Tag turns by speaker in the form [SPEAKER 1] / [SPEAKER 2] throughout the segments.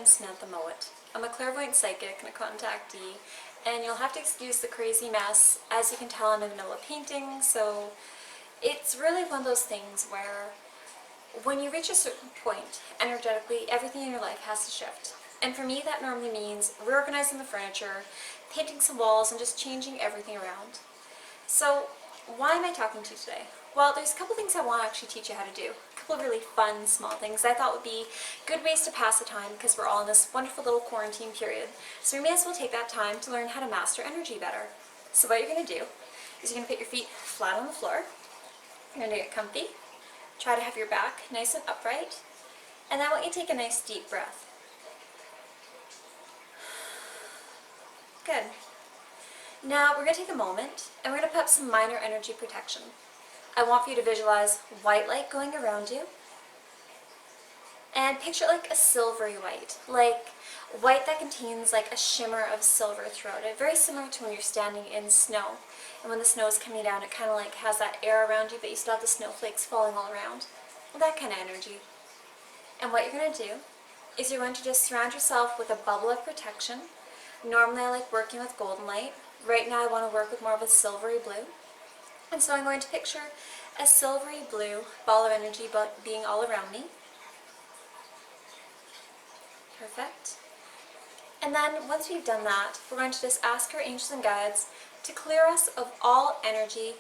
[SPEAKER 1] I'm Samantha Mowat. I'm a clairvoyant psychic and a contactee, and you'll have to excuse the crazy mess. As you can tell, I'm in the middle of painting, so it's really one of those things where when you reach a certain point, energetically, everything in your life has to shift. And for me, that normally means reorganizing the furniture, painting some walls, and just changing everything around. So why am I talking to you today? Well, there's a couple things I want to actually teach you how to do. A couple of really fun, small things I thought would be good ways to pass the time because we're all in this wonderful little quarantine period. So we may as well take that time to learn how to master energy better. So what you're going to do is you're going to put your feet flat on the floor. You're going to get comfy. Try to have your back nice and upright. And then I want you to take a nice deep breath. Good. Now we're going to take a moment and we're going to put up some minor energy protection. I want for you to visualize white light going around you and picture it like a silvery white, like white that contains like a shimmer of silver throughout it, very similar to when you're standing in snow. And when the snow is coming down, it kind of like has that air around you, but you still have the snowflakes falling all around. Well, that kind of energy. And what you're going to do is you're going to just surround yourself with a bubble of protection. Normally I like working with golden light. Right now I want to work with more of a silvery blue. And so I'm going to picture a silvery blue ball of energy being all around me. Perfect. And then once we've done that, we're going to just ask our angels and guides to clear us of all energy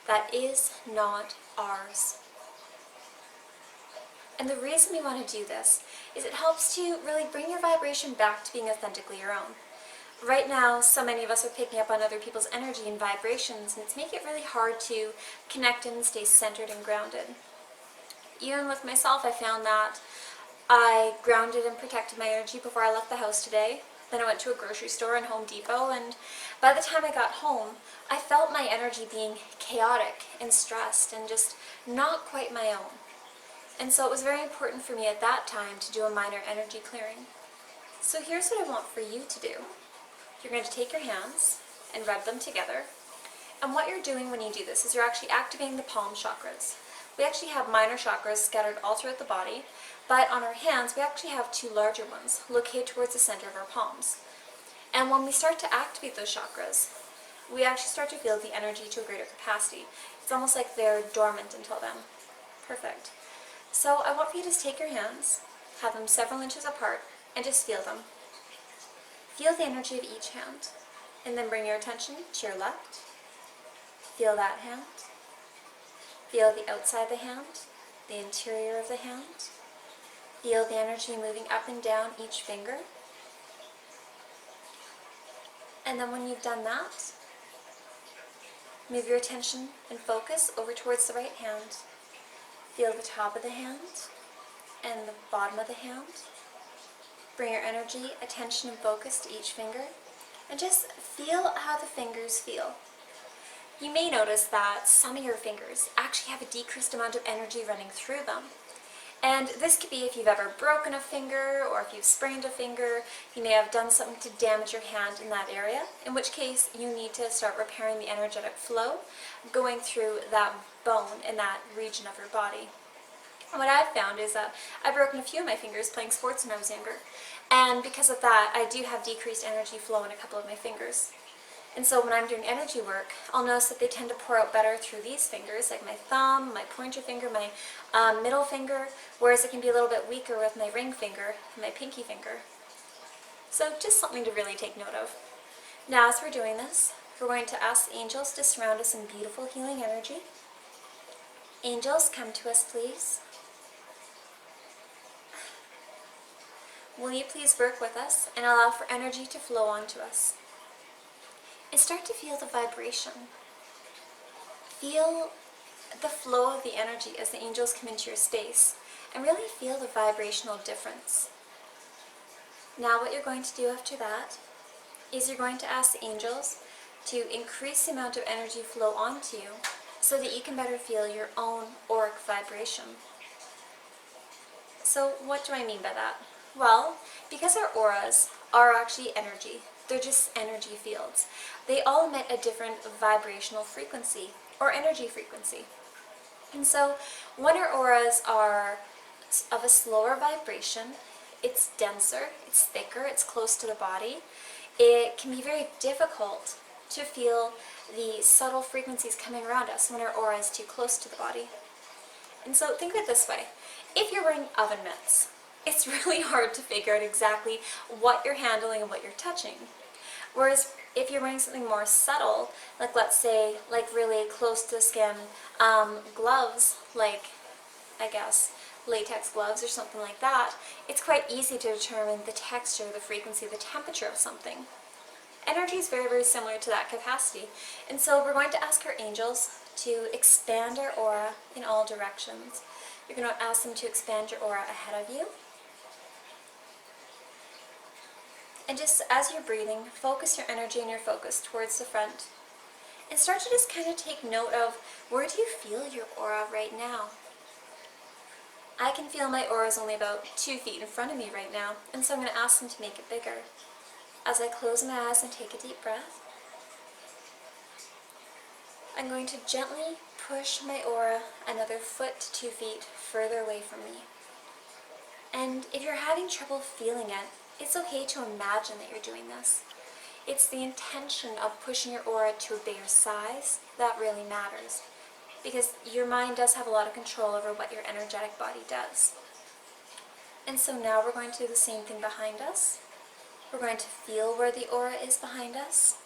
[SPEAKER 1] that is not ours. And the reason we want to do this is it helps to really bring your vibration back to being authentically your own. Right now, so many of us are picking up on other people's energy and vibrations, and it's making it really hard to connect and stay centered and grounded. Even with myself, I found that I grounded and protected my energy before I left the house today. Then I went to a grocery store and Home Depot, and by the time I got home, I felt my energy being chaotic and stressed and just not quite my own. And so it was very important for me at that time to do a minor energy clearing. So here's what I want for you to do. You're going to take your hands and rub them together. And what you're doing when you do this is you're actually activating the palm chakras. We actually have minor chakras scattered all throughout the body, but on our hands we actually have two larger ones located towards the center of our palms. And when we start to activate those chakras, we actually start to feel the energy to a greater capacity. It's almost like they're dormant until then. Perfect. So I want for you to just take your hands, have them several inches apart, and just feel them. Feel the energy of each hand, and then bring your attention to your left. Feel that hand. Feel the outside of the hand, the interior of the hand. Feel the energy moving up and down each finger. And then when you've done that, move your attention and focus over towards the right hand. Feel the top of the hand and the bottom of the hand. Bring your energy, attention, and focus to each finger, and just feel how the fingers feel. You may notice that some of your fingers actually have a decreased amount of energy running through them. And this could be if you've ever broken a finger, or if you've sprained a finger. You may have done something to damage your hand in that area, in which case you need to start repairing the energetic flow going through that bone in that region of your body. And what I've found is that I've broken a few of my fingers playing sports when I was younger, and because of that I do have decreased energy flow in a couple of my fingers. And so when I'm doing energy work, I'll notice that they tend to pour out better through these fingers, like my thumb, my pointer finger, my middle finger, whereas it can be a little bit weaker with my ring finger and my pinky finger. So just something to really take note of. Now as we're doing this, we're going to ask the angels to surround us in beautiful healing energy. Angels, come to us please. Will you please work with us and allow for energy to flow onto us? And start to feel the vibration. Feel the flow of the energy as the angels come into your space, and really feel the vibrational difference. Now what you're going to do after that is you're going to ask the angels to increase the amount of energy flow onto you so that you can better feel your own auric vibration. So what do I mean by that? Well, because our auras are actually energy, they're just energy fields. They all emit a different vibrational frequency or energy frequency. And so when our auras are of a slower vibration, it's denser, it's thicker, it's close to the body, it can be very difficult to feel the subtle frequencies coming around us when our aura is too close to the body. And so think of it this way. If you're wearing oven mitts, it's really hard to figure out exactly what you're handling and what you're touching. Whereas if you're wearing something more subtle, like let's say, like really close to the skin, gloves, like, I guess, latex gloves or something like that, it's quite easy to determine the texture, the frequency, the temperature of something. Energy is very, very similar to that capacity. And so we're going to ask our angels to expand our aura in all directions. You're going to ask them to expand your aura ahead of you. And just as you're breathing, focus your energy and your focus towards the front. And start to just kind of take note of, where do you feel your aura right now? I can feel my aura is only about 2 feet in front of me right now, and so I'm going to ask them to make it bigger. As I close my eyes and take a deep breath, I'm going to gently push my aura another foot to 2 feet further away from me. And if you're having trouble feeling it, it's okay to imagine that you're doing this. It's the intention of pushing your aura to a bigger size that really matters, because your mind does have a lot of control over what your energetic body does. And so now we're going to do the same thing behind us. We're going to feel where the aura is behind us.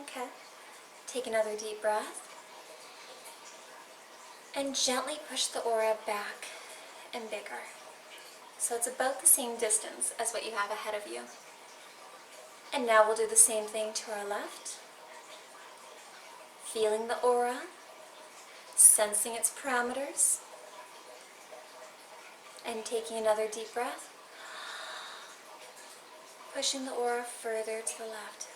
[SPEAKER 1] Okay. Take another deep breath. And gently push the aura back and bigger. So it's about the same distance as what you have ahead of you. And now we'll do the same thing to our left. Feeling the aura, sensing its parameters, and taking another deep breath. Pushing the aura further to the left.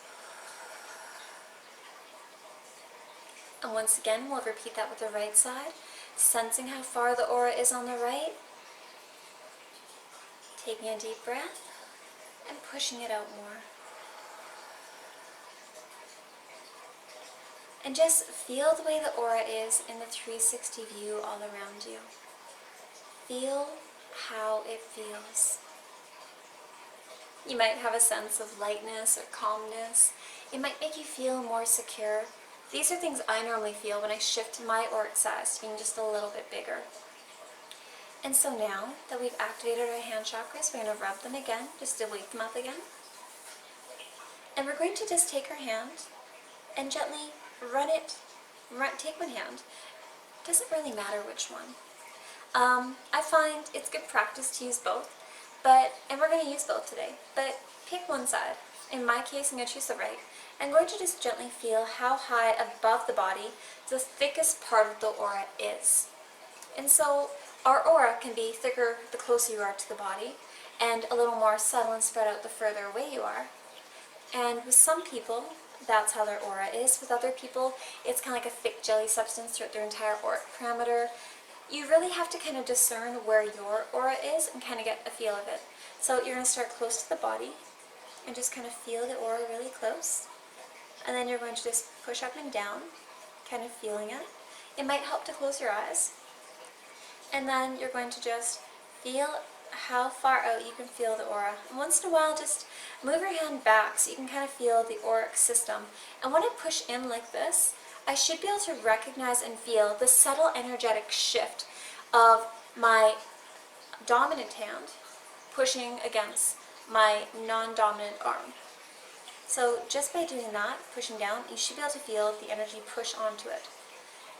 [SPEAKER 1] And once again, we'll repeat that with the right side, sensing how far the aura is on the right. Taking a deep breath and pushing it out more. And just feel the way the aura is in the 360 view all around you. Feel how it feels. You might have a sense of lightness or calmness. It might make you feel more secure. These are things I normally feel when I shift my auric size to being just a little bit bigger. And so now that we've activated our hand chakras, we're going to rub them again, just to wake them up again. And we're going to just take our hand and gently take one hand. It doesn't really matter which one. I find it's good practice to use both, and we're going to use both today, but pick one side. In my case, I'm going to choose the right. I'm going to just gently feel how high above the body the thickest part of the aura is. And so our aura can be thicker the closer you are to the body, and a little more subtle and spread out the further away you are. And with some people, that's how their aura is. With other people, it's kind of like a thick jelly substance throughout their entire auric parameter. You really have to kind of discern where your aura is and kind of get a feel of it. So you're going to start close to the body and just kind of feel the aura really close. And then you're going to just push up and down, kind of feeling it. It might help to close your eyes. And then you're going to just feel how far out you can feel the aura. And once in a while, just move your hand back so you can kind of feel the auric system. And when I push in like this, I should be able to recognize and feel the subtle energetic shift of my dominant hand pushing against my non-dominant arm. So just by doing that, pushing down, you should be able to feel the energy push onto it.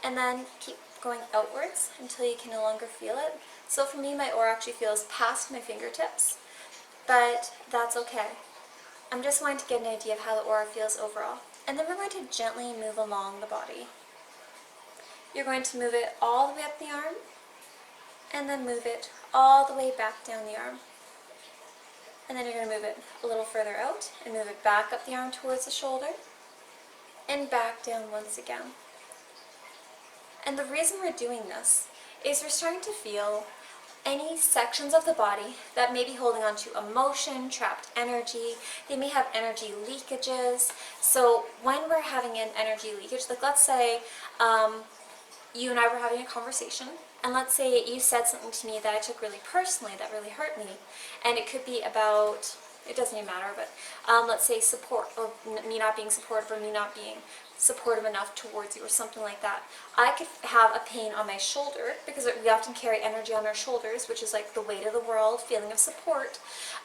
[SPEAKER 1] And then keep going outwards until you can no longer feel it. So for me, my aura actually feels past my fingertips, but that's okay. I'm just wanting to get an idea of how the aura feels overall. And then we're going to gently move along the body. You're going to move it all the way up the arm, and then move it all the way back down the arm. And then you're going to move it a little further out, and move it back up the arm towards the shoulder, and back down once again. And the reason we're doing this is we're starting to feel any sections of the body that may be holding on to emotion, trapped energy. They may have energy leakages. So when we're having an energy leakage, like let's say you and I were having a conversation And let's say you said something to me that I took really personally, that really hurt me, and it could be about, it doesn't even matter, but let's say support, or me not being supportive, or me not being supportive enough towards you, or something like that. I could have a pain on my shoulder, because we often carry energy on our shoulders, which is like the weight of the world, feeling of support.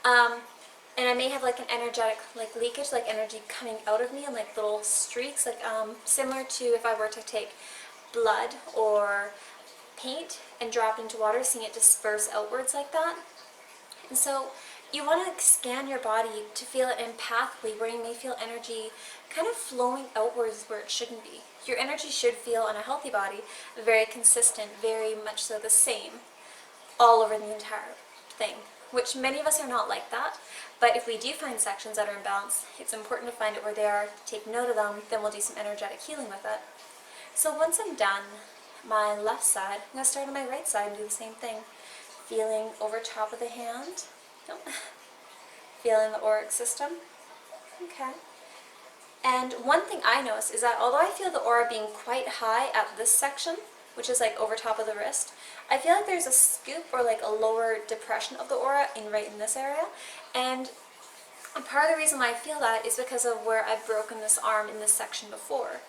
[SPEAKER 1] And I may have like an energetic like leakage, like energy coming out of me in like little streaks, like similar to if I were to take blood or paint and drop into water, seeing it disperse outwards like that. And so you want to scan your body to feel it empathically, where you may feel energy kind of flowing outwards where it shouldn't be. Your energy should feel on a healthy body very consistent, very much so the same, all over the entire thing, which many of us are not like that. But if we do find sections that are imbalanced, it's important to find out where they are, take note of them, then we'll do some energetic healing with it. So once I'm done my left side, I'm going to start on my right side and do the same thing. Feeling over top of the hand. Nope. Feeling the auric system. Okay. And one thing I notice is that although I feel the aura being quite high at this section, which is like over top of the wrist, I feel like there's a scoop or like a lower depression of the aura right in this area. And part of the reason why I feel that is because of where I've broken this arm in this section before.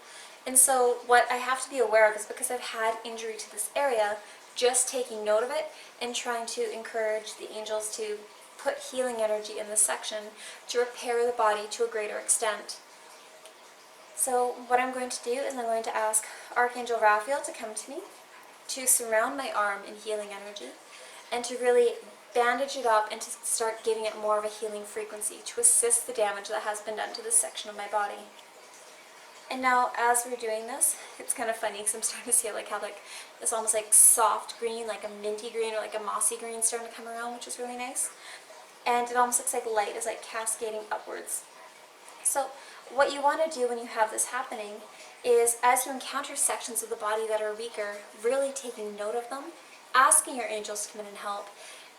[SPEAKER 1] And so what I have to be aware of is, because I've had injury to this area, just taking note of it and trying to encourage the angels to put healing energy in this section to repair the body to a greater extent. So what I'm going to do is I'm going to ask Archangel Raphael to come to me, to surround my arm in healing energy, and to really bandage it up and to start giving it more of a healing frequency to assist the damage that has been done to this section of my body. And now as we're doing this, it's kind of funny because I'm starting to see like how like this almost like soft green, like a minty green or like a mossy green starting to come around, which is really nice. And it almost looks like light is like cascading upwards. So what you want to do when you have this happening is, as you encounter sections of the body that are weaker, really taking note of them, asking your angels to come in and help,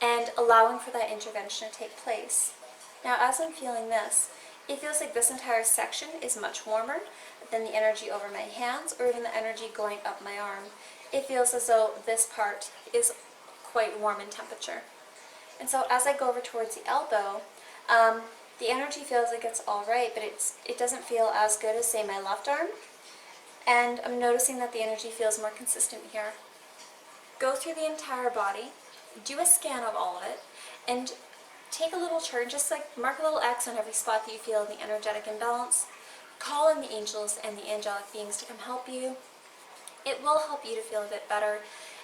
[SPEAKER 1] and allowing for that intervention to take place. Now as I'm feeling this, it feels like this entire section is much warmer than the energy over my hands or even the energy going up my arm. It feels as though this part is quite warm in temperature. And so as I go over towards the elbow, the energy feels like it's alright, but it doesn't feel as good as, say, my left arm. And I'm noticing that the energy feels more consistent here. Go through the entire body, do a scan of all of it, and take a little chart, just like mark a little X on every spot that you feel the energetic imbalance. Call in the angels and the angelic beings to come help you. It will help you to feel a bit better.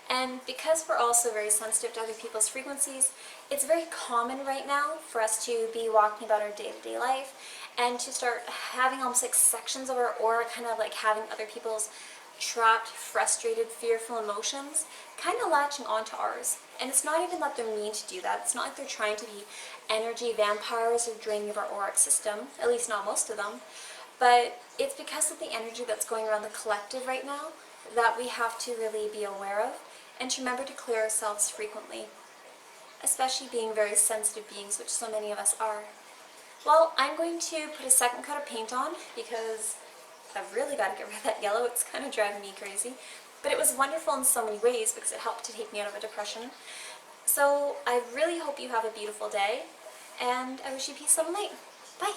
[SPEAKER 1] And because we're also very sensitive to other people's frequencies, it's very common right now for us to be walking about our day-to-day life and to start having almost like sections of our aura, kind of like having other people's trapped, frustrated, fearful emotions kind of latching onto ours. And it's not even that they're mean to do that. It's not like they're trying to be energy vampires or draining of our auric system, at least not most of them. But it's because of the energy that's going around the collective right now that we have to really be aware of and to remember to clear ourselves frequently, especially being very sensitive beings, which so many of us are. Well, I'm going to put a second coat of paint on because I've really got to get rid of that yellow. It's kind of driving me crazy. But it was wonderful in so many ways because it helped to take me out of a depression. So I really hope you have a beautiful day, and I wish you peace, love, and light. Bye!